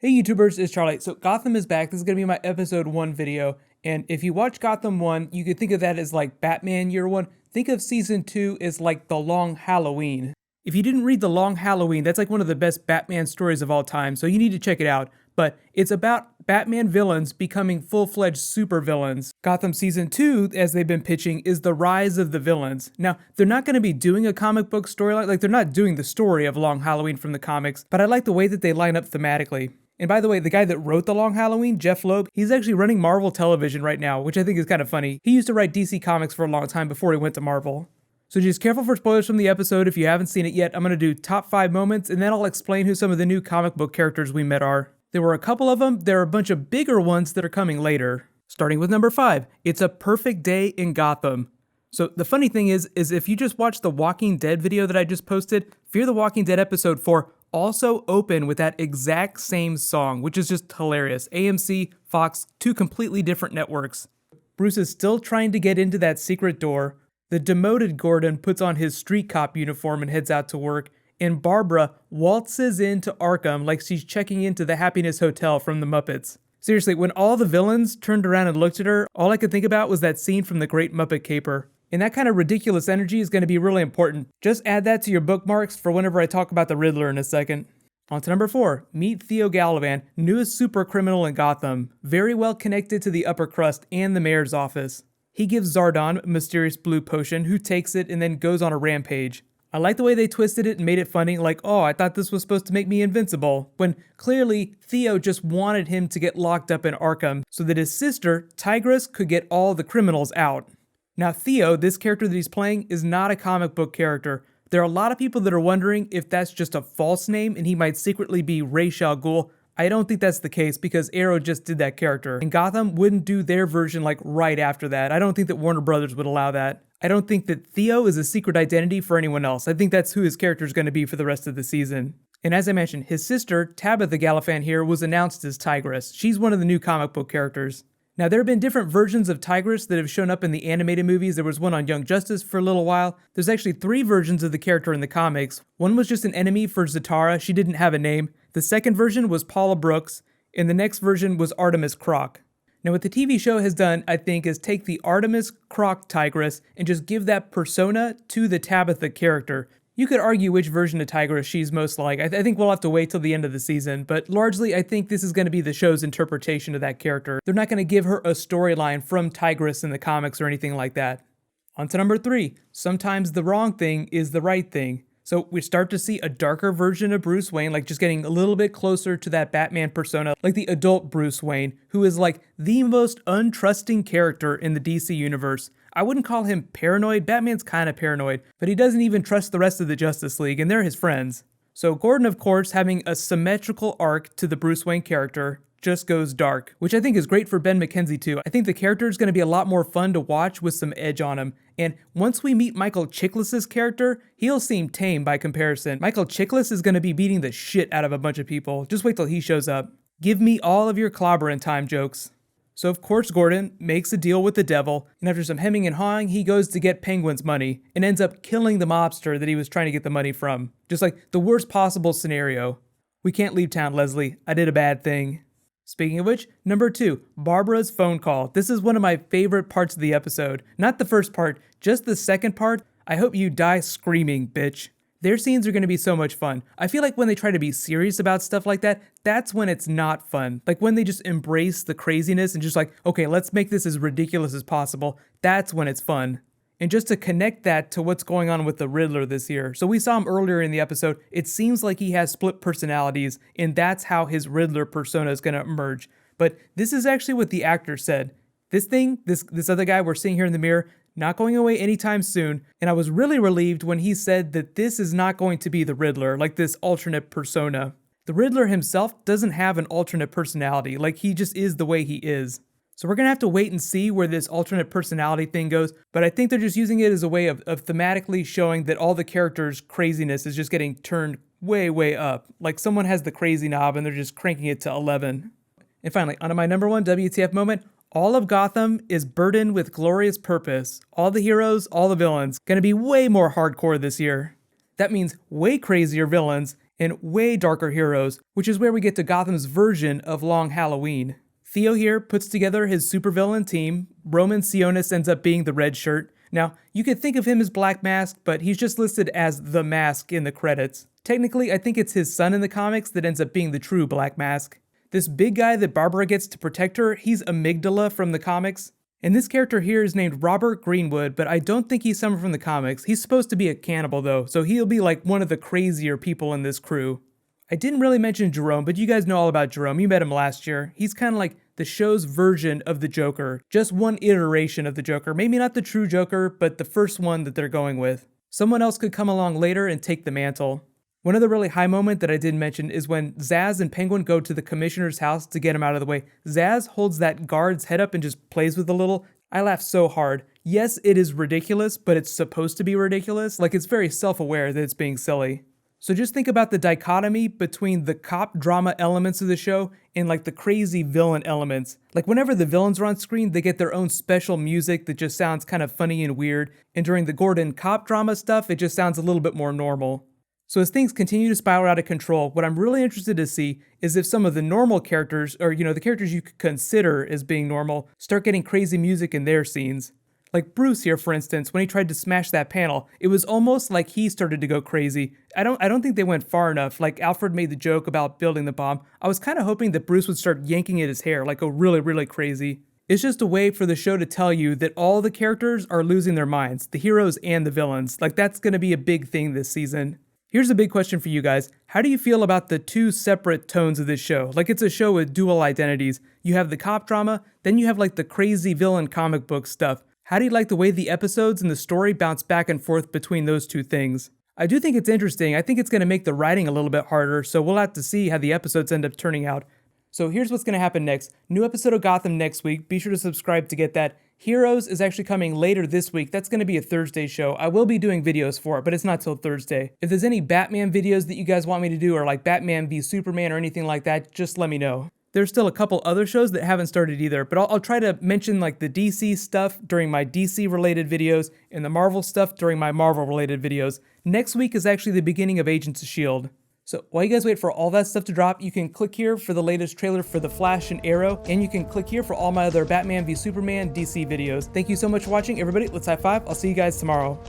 Hey YouTubers, it's Charlie. So Gotham is back. This is going to be my episode 1 video. And if you watch Gotham 1, you could think of that as like Batman Year 1. Think of Season 2 as like The Long Halloween. If you didn't read The Long Halloween, that's like one of the best Batman stories of all time, so you need to check it out. But it's about Batman villains becoming full-fledged supervillains. Gotham Season 2, as they've been pitching, is the rise of the villains. Now, they're not going to be doing a comic book storyline, like they're not doing the story of Long Halloween from the comics, but I like the way that they line up thematically. And by the way, the guy that wrote The Long Halloween, Jeff Loeb, he's actually running Marvel Television right now, which I think is kind of funny. He used to write DC Comics for a long time before he went to Marvel. So just careful for spoilers from the episode if you haven't seen it yet. I'm going to do top 5 moments, and then I'll explain who some of the new comic book characters we met are. There were a couple of them. There are a bunch of bigger ones that are coming later. Starting with number 5, it's a perfect day in Gotham. So the funny thing is if you just watch the Walking Dead video that I just posted, Fear the Walking Dead episode 4 also open with that exact same song, which is just hilarious. AMC, Fox, 2 completely different networks. Bruce is still trying to get into that secret door. The demoted Gordon puts on his street cop uniform and heads out to work. And Barbara waltzes into Arkham like she's checking into the Happiness Hotel from the Muppets. Seriously, when all the villains turned around and looked at her, all I could think about was that scene from The Great Muppet Caper. And that kind of ridiculous energy is going to be really important. Just add that to your bookmarks for whenever I talk about the Riddler in a second. On to number 4, meet Theo Galavan, newest super criminal in Gotham, very well connected to the upper crust and the mayor's office. He gives Zardon a mysterious blue potion, who takes it and then goes on a rampage. I like the way they twisted it and made it funny, like, oh, I thought this was supposed to make me invincible, when clearly Theo just wanted him to get locked up in Arkham so that his sister, Tigress, could get all the criminals out. Now Theo, this character that he's playing, is not a comic book character. There are a lot of people that are wondering if that's just a false name and he might secretly be Ra's al Ghul. I don't think that's the case because Arrow just did that character, and Gotham wouldn't do their version like right after that. I don't think that Warner Brothers would allow that. I don't think that Theo is a secret identity for anyone else. I think that's who his character is going to be for the rest of the season. And as I mentioned, his sister, Tabitha Galavan here, was announced as Tigress. She's one of the new comic book characters. Now, there have been different versions of Tigress that have shown up in the animated movies. There was one on Young Justice for a little while. There's actually 3 versions of the character in the comics. One was just an enemy for Zatara. She didn't have a name. The second version was Paula Brooks, and the next version was Artemis Croc. Now, what the TV show has done, I think, is take the Artemis Croc Tigress and just give that persona to the Tabitha character. You could argue which version of Tigress she's most like. I think we'll have to wait till the end of the season, but largely I think this is going to be the show's interpretation of that character. They're not going to give her a storyline from Tigress in the comics or anything like that. On to number 3, sometimes the wrong thing is the right thing. So we start to see a darker version of Bruce Wayne, like just getting a little bit closer to that Batman persona, like the adult Bruce Wayne, who is like the most untrusting character in the DC universe. I wouldn't call him paranoid. Batman's kind of paranoid, but he doesn't even trust the rest of the Justice League, and they're his friends. So Gordon, of course, having a symmetrical arc to the Bruce Wayne character, just goes dark, which I think is great for Ben McKenzie too. I think the character is going to be a lot more fun to watch with some edge on him. And once we meet Michael Chiklis' character, he'll seem tame by comparison. Michael Chiklis is going to be beating the shit out of a bunch of people. Just wait till he shows up. Give me all of your clobbering time jokes. So of course Gordon makes a deal with the devil, and after some hemming and hawing, he goes to get Penguin's money, and ends up killing the mobster that he was trying to get the money from. Just like the worst possible scenario. We can't leave town, Leslie. I did a bad thing. Speaking of which, number 2, Barbara's phone call. This is one of my favorite parts of the episode. Not the first part, just the second part. I hope you die screaming, bitch. Their scenes are going to be so much fun. I feel like when they try to be serious about stuff like that, that's when it's not fun. Like when they just embrace the craziness and just like, okay, let's make this as ridiculous as possible. That's when it's fun. And just to connect that to what's going on with the Riddler this year. So we saw him earlier in the episode. It seems like he has split personalities, and that's how his Riddler persona is going to emerge. But this is actually what the actor said. This other guy we're seeing here in the mirror, not going away anytime soon. And I was really relieved when he said that this is not going to be the Riddler, like this alternate persona. The Riddler himself doesn't have an alternate personality, like he just is the way he is. So we're going to have to wait and see where this alternate personality thing goes, but I think they're just using it as a way of thematically showing that all the characters' craziness is just getting turned way, way up. Like someone has the crazy knob and they're just cranking it to 11. And finally, onto my number 1 WTF moment. All of Gotham is burdened with glorious purpose. All the heroes, all the villains. Gonna be way more hardcore this year. That means way crazier villains and way darker heroes, which is where we get to Gotham's version of Long Halloween. Theo here puts together his supervillain team. Roman Sionis ends up being the red shirt. Now, you could think of him as Black Mask, but he's just listed as the Mask in the credits. Technically, I think it's his son in the comics that ends up being the true Black Mask. This big guy that Barbara gets to protect her, he's Amygdala from the comics. And this character here is named Robert Greenwood, but I don't think he's someone from the comics. He's supposed to be a cannibal though, so he'll be like one of the crazier people in this crew. I didn't really mention Jerome, but you guys know all about Jerome. You met him last year. He's kind of like the show's version of the Joker. Just one iteration of the Joker. Maybe not the true Joker, but the first one that they're going with. Someone else could come along later and take the mantle. One other really high moment that I didn't mention is when Zsasz and Penguin go to the commissioner's house to get him out of the way. Zsasz holds that guard's head up and just plays with a little. I laughed so hard. Yes, it is ridiculous, but it's supposed to be ridiculous. Like, it's very self-aware that it's being silly. So just think about the dichotomy between the cop drama elements of the show and like the crazy villain elements. Like whenever the villains are on screen, they get their own special music that just sounds kind of funny and weird. And during the Gordon cop drama stuff, it just sounds a little bit more normal. So as things continue to spiral out of control, what I'm really interested to see is if some of the normal characters, or the characters you could consider as being normal, start getting crazy music in their scenes. Like Bruce here, for instance, when he tried to smash that panel, it was almost like he started to go crazy. I don't think they went far enough. Like Alfred made the joke about building the bomb. I was kind of hoping that Bruce would start yanking at his hair, like go really, really crazy. It's just a way for the show to tell you that all the characters are losing their minds, the heroes and the villains. Like that's going to be a big thing this season. Here's a big question for you guys. How do you feel about the two separate tones of this show? Like it's a show with dual identities. You have the cop drama, then you have like the crazy villain comic book stuff. How do you like the way the episodes and the story bounce back and forth between those two things? I do think it's interesting. I think it's going to make the writing a little bit harder, so we'll have to see how the episodes end up turning out. So here's what's going to happen next. New episode of Gotham next week. Be sure to subscribe to get that. Heroes is actually coming later this week. That's going to be a Thursday show. I will be doing videos for it, but it's not till Thursday. If there's any Batman videos that you guys want me to do, or like Batman v Superman or anything like that, just let me know. There's still a couple other shows that haven't started either, but I'll try to mention like the DC stuff during my DC related videos and the Marvel stuff during my Marvel related videos. Next week is actually the beginning of Agents of S.H.I.E.L.D. So while you guys wait for all that stuff to drop, you can click here for the latest trailer for The Flash and Arrow, and you can click here for all my other Batman v Superman DC videos. Thank you so much for watching, everybody. Let's high five. I'll see you guys tomorrow.